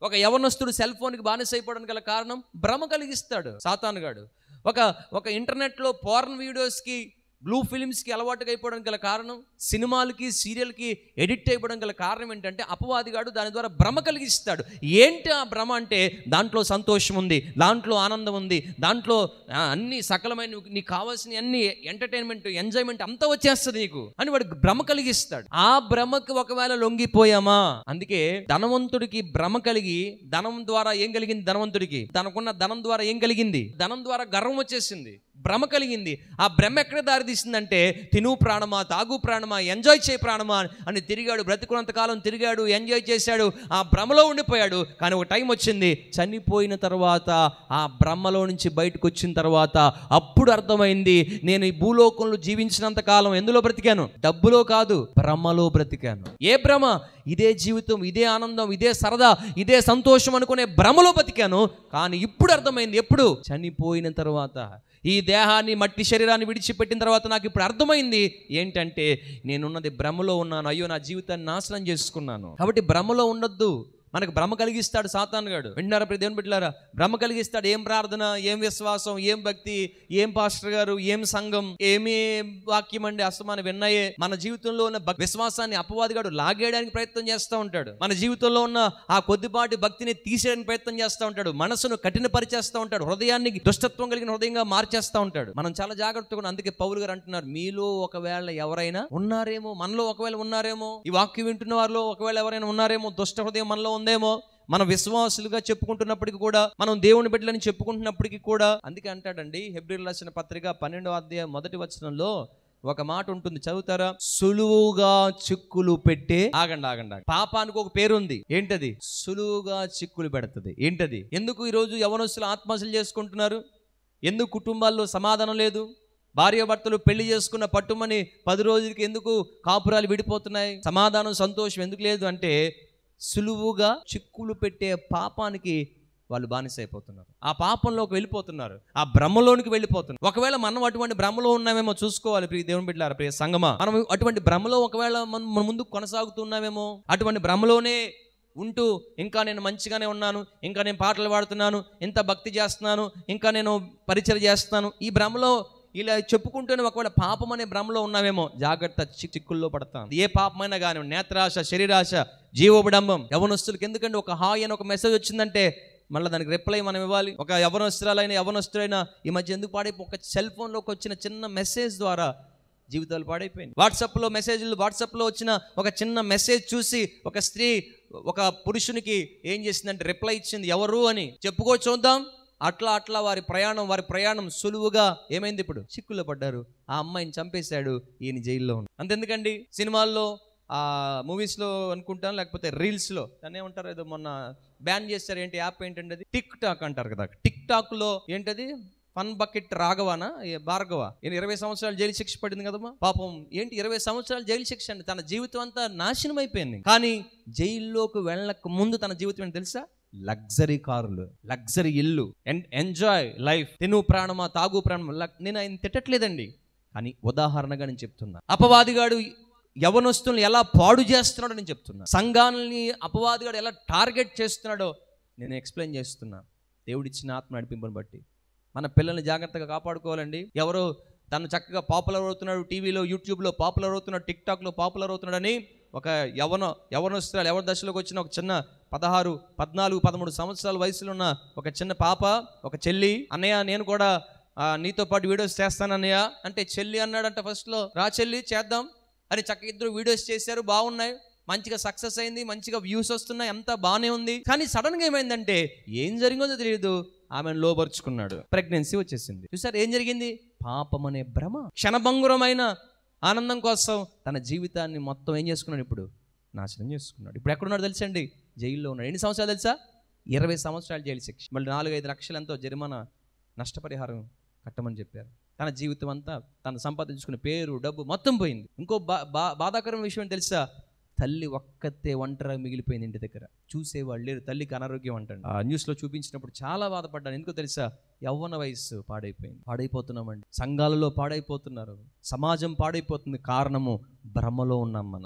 ఒక యవనస్తుడు సెల్ ఫోన్కి బానిస అయిపోవడానికి గల కారణం భ్రమ కలిగిస్తాడు సాతానుగాడు. ఒక ఇంటర్నెట్లో పోర్న్ వీడియోస్కి, బ్లూ ఫిలిమ్స్కి అలవాటుగా అయిపోవడానికి గల కారణం, సినిమాలకి సీరియల్కి ఎడిక్ట్ అయిపోవడం గల కారణం ఏంటంటే అపవాదిగాడు దాని ద్వారా భ్రమ కలిగిస్తాడు. ఏంటి ఆ భ్రమ అంటే దాంట్లో సంతోషం ఉంది, దాంట్లో ఆనందం ఉంది, దాంట్లో అన్ని సకలమైన నీకు కావాల్సిన అన్ని ఎంటర్టైన్మెంట్, ఎంజాయ్మెంట్ అంతా వచ్చేస్తుంది నీకు అని వాడు భ్రమ కలిగిస్తాడు. ఆ భ్రమకు ఒకవేళ లొంగిపోయామా, అందుకే ధనవంతుడికి భ్రమ కలిగి ధనం ద్వారా ఏం కలిగింది, ధనవంతుడికి తనకున్న ధనం ద్వారా ఏం కలిగింది, ధనం ద్వారా గర్వం వచ్చేసింది, భ్రమ కలిగింది. ఆ భ్రమ ఎక్కడ దారితీసిందంటే తిను ప్రాణమా, తాగు ప్రాణమా, ఎంజాయ్ చేయ ప్రాణమా అని తిరిగాడు. బ్రతికున్నంతకాలం తిరిగాడు, ఎంజాయ్ చేశాడు, ఆ భ్రమలో ఉండిపోయాడు. కానీ ఒక టైం వచ్చింది, చనిపోయిన తర్వాత ఆ భ్రమలో నుంచి బయటకు వచ్చిన తర్వాత అప్పుడు అర్థమైంది, నేను ఈ భూలోకంలో జీవించినంత కాలం ఎందులో బ్రతికాను, డబ్బులో కాదు, భ్రమలో బ్రతికాను. ఏ భ్రమ? ఇదే జీవితం, ఇదే ఆనందం, ఇదే సరదా, ఇదే సంతోషం అనుకునే భ్రమలో బతికాను. కానీ ఇప్పుడు అర్థమైంది, ఎప్పుడు? చనిపోయిన తర్వాత, ఈ దేహాన్ని, మట్టి శరీరాన్ని విడిచిపెట్టిన తర్వాత నాకు ఇప్పుడు అర్థమైంది ఏంటంటే నేనున్నది భ్రమలో ఉన్నాను, అయ్యో నా జీవితాన్ని నాశనం చేసుకున్నాను. కాబట్టి భ్రమలో ఉండొద్దు. మనకు భ్రమ కలిగిస్తాడు సాతానుగాడు. వింటారా ప్రియ దేవుని బిడ్డలారా? భ్రమ కలిగిస్తాడు. ఏం ప్రార్థన, ఏం విశ్వాసం, ఏం భక్తి, ఏం పాస్టర్ గారు, ఏం సంఘం, ఏమి వాక్యం అండి, అసలు మనం విన్నాయే. మన జీవితంలో ఉన్న విశ్వాసాన్ని అపవాదిగాడు లాగేయడానికి ప్రయత్నం చేస్తూ ఉంటాడు. మన జీవితంలో ఉన్న ఆ కొద్దిపాటి భక్తిని తీసేయడానికి ప్రయత్నం చేస్తూ ఉంటాడు. మనసును కఠినపరిచేస్తూ ఉంటాడు. హృదయాన్ని దుష్టత్వం కలిగిన హృదయంగా మార్చేస్తూ ఉంటాడు. మనం చాలా జాగ్రత్తగా ఉన్నాం. అందుకే పౌలు గారు అంటున్నారు, మీలో ఒకవేళ ఎవరైనా ఉన్నారేమో, మనలో ఒకవేళ ఉన్నారేమో, ఈ వాక్యం వింటున్న వారిలో ఒకవేళ ఎవరైనా ఉన్నారేమో, దుష్ట హృదయం మనలో ఉందేమో, మన విశ్వాసులుగా చెప్పుకుంటున్నప్పటికీ కూడా, మనం దేవుని బిడ్డలని చెప్పుకుంటున్నప్పటికీ కూడా. అందుకే అంటాడండి హెబ్రీయులకు రాసిన పత్రిక 12వ అధ్యాయం 1వ వచనంలో ఒక మాట ఉంటుంది, చదువుతారా? సులువుగా చిక్కులు పెట్టే, ఆగండి, పాపానికి ఒక పేరు ఉంది. ఏంటది? సులువుగా చిక్కులు పెడుతుంది. ఏంటది? ఎందుకు ఈరోజు యవనస్తులు ఆత్మహత్యలు చేసుకుంటున్నారు? ఎందుకు కుటుంబాల్లో సమాధానం లేదు? భార్యాభర్తలు పెళ్లి చేసుకున్న పట్టుమని 10 రోజులకి ఎందుకు కాపురాలు విడిపోతున్నాయి? సమాధానం, సంతోషం ఎందుకు లేదు అంటే సులువుగా చిక్కులు పెట్టే పాపానికి వాళ్ళు బానిస అయిపోతున్నారు. ఆ పాపంలోకి వెళ్ళిపోతున్నారు, ఆ భ్రమలోనికి వెళ్ళిపోతున్నారు. ఒకవేళ మనం అటువంటి భ్రమలో ఉన్నామేమో చూసుకోవాలి ప్రియ దేవుని బిడ్డలారా, ప్రియ సంగమా. మనం అటువంటి భ్రమలో ఒకవేళ మనం ముందుకు కొనసాగుతున్నామేమో, అటువంటి భ్రమలోనే ఉంటూ ఇంకా నేను మంచిగానే ఉన్నాను, ఇంకా నేను పాటలు పాడుతున్నాను, ఇంత భక్తి చేస్తున్నాను, ఇంకా నేను పరిచయం చేస్తున్నాను, ఈ భ్రమలో ఇలా చెప్పుకుంటూనే ఒకవేళ పాపం అనే భ్రమలో ఉన్నామేమో, జాగ్రత్త, చిక్కుల్లో పడతాం. ఏ పాపమైనా కానీ, నేత్రాశ, శరీరాశ, జీవోబడంబం. యవనస్తులకి ఎందుకంటే ఒక హాయ్ అని ఒక మెసేజ్ వచ్చిందంటే మళ్ళీ దానికి రిప్లై మనం ఇవ్వాలి. ఒక యవనస్తులైనా ఈ మధ్య ఎందుకు పాడైపోయి, ఒక సెల్ ఫోన్లోకి వచ్చిన చిన్న మెసేజ్ ద్వారా జీవితాలు పాడైపోయింది. వాట్సాప్లో వచ్చిన ఒక చిన్న మెసేజ్ చూసి ఒక స్త్రీ ఒక పురుషునికి ఏం చేసిందంటే రిప్లై ఇచ్చింది, ఎవరు అని చెప్పుకో చూద్దాం. అట్లా వారి ప్రయాణం సులువుగా ఏమైంది, ఇప్పుడు చిక్కుల్లో పడ్డారు. ఆ అమ్మాయిని చంపేశాడు, ఈయన జైల్లో ఉన్నాడు. అంతెందుకండి, సినిమాల్లో, మూవీస్లో అనుకుంటాను, లేకపోతే రీల్స్లో దాన్ని ఏమంటారు, ఏదో మొన్న బ్యాన్ చేశారు. ఏంటి యాప్ ఏంటంటే అది టిక్ టాక్ అంటారు కదా. టిక్ టాక్లో ఏంటది, ఫన్ బకెట్ రాఘవనా భార్గవ 20 సంవత్సరాలు జైలు శిక్ష పడింది కదమ్మా. పాపం ఏంటి 20 సంవత్సరాలు జైలు శిక్ష అండి. తన జీవితం అంతా నాశనం అయిపోయింది. కానీ జైల్లోకి వెళ్ళక ముందు తన జీవితం ఏంటి తెలుసా? లగ్జరీ కారులు, లగ్జరీ ఇల్లు, ఎంజాయ్ లైఫ్. తిను ప్రాణమా, తాగు ప్రాణమా. నేను ఆయన తిట్టట్లేదండి, కానీ ఉదాహరణగా నేను చెప్తున్నా. అపవాదిగాడు యవనస్తుల్ని ఎలా పాడు చేస్తున్నాడో నేను చెప్తున్నా. సంఘాలని అపవాదిగాడు ఎలా టార్గెట్ చేస్తున్నాడో నేను ఎక్స్ప్లెయిన్ చేస్తున్నా. దేవుడిచ్చిన ఆత్మ నడిపింపుని బట్టి మన పిల్లల్ని జాగ్రత్తగా కాపాడుకోవాలండి. ఎవరో తను చక్కగా పాపులర్ అవుతున్నాడు, టీవీలో, యూట్యూబ్లో పాపులర్ అవుతున్నాడు, టిక్ టాక్లో పాపులర్ అవుతున్నాడని ఒక యవనస్తురాలు, ఎవరి దశలోకి వచ్చిన ఒక చిన్న 16, 14, 13 సంవత్సరాల వయసులో ఉన్న ఒక చిన్న పాప, ఒక చెల్లి, అన్నయ్య నేను కూడా నీతో పాటు వీడియోస్ చేస్తానన్నయ్య అంటే, చెల్లి అన్నాడంట ఫస్ట్లో, రా చెల్లి చేద్దాం అని చక్కగా ఇద్దరు వీడియోస్ చేశారు, బాగున్నాయి, మంచిగా సక్సెస్ అయింది, మంచిగా వ్యూస్ వస్తున్నాయి, అంతా బాగానే ఉంది. కానీ సడన్గా ఏమైందంటే ఏం జరిగిందో తెలియదు, ఆమెను లోబరుచుకున్నాడు, ప్రెగ్నెన్సీ వచ్చేసింది. చూసారు ఏం జరిగింది? పాపం అనే భ్రమ, క్షణభంగురమైన ఆనందం కోసం తన జీవితాన్ని మొత్తం ఏం చేసుకున్నాడు, ఇప్పుడు నాశనం చేసుకున్నాడు. ఇప్పుడు ఎక్కడున్నాడు తెలుసండి? జైల్లో ఉన్నాడు. ఎన్ని సంవత్సరాలు తెలుసా? 20 సంవత్సరాలు జైలు శిక్ష, మళ్ళీ 4-5 లక్షలు ఎంతో జరిమానా, నష్టపరిహారం కట్టమని చెప్పారు. తన జీవితం అంతా తను సంపాదించుకున్న పేరు, డబ్బు మొత్తం పోయింది. ఇంకో బాధాకరమైన విషయం తెలుసా? తల్లి ఒక్కతే ఒంటరిగా మిగిలిపోయింది ఇంటి దగ్గర, చూసేవాళ్ళు లేరు, తల్లికి అనారోగ్యం అంటాడు. ఆ న్యూస్లో చూపించినప్పుడు చాలా బాధపడ్డాను. ఎందుకో తెలుసా? యవ్వన వయస్సు పాడైపోతున్నామండి. సంఘాలలో పాడైపోతున్నారు, సమాజం పాడైపోతుంది. కారణము భ్రమలో ఉన్నాం మనం.